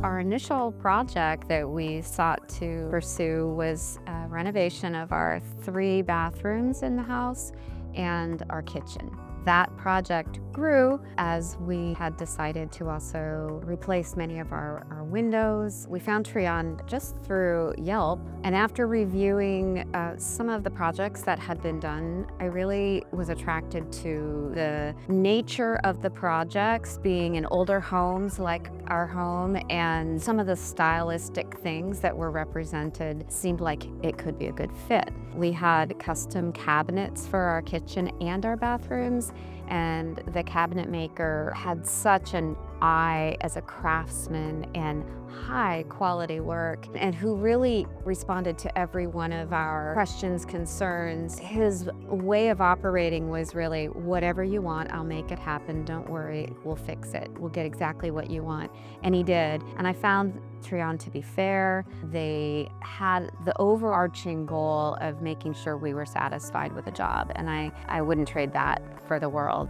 Our initial project that we sought to pursue was a renovation of our 3 bathrooms in the house and our kitchen. That project grew as we had decided to also replace many of our windows. We found Triond just through Yelp, and after reviewing some of the projects that had been done, I really was attracted to the nature of the projects being in older homes like our home, and some of the stylistic things that were represented seemed like it could be a good fit. We had custom cabinets for our kitchen and our bathrooms, and the cabinet maker had such an eye as a craftsman and high quality work, and who really responded to every one of our questions, concerns. His way of operating was really, whatever you want, I'll make it happen. Don't worry, we'll fix it. We'll get exactly what you want. And he did. And I found Triond to be fair. They had the overarching goal of making sure we were satisfied with the job, and I wouldn't trade that for the world.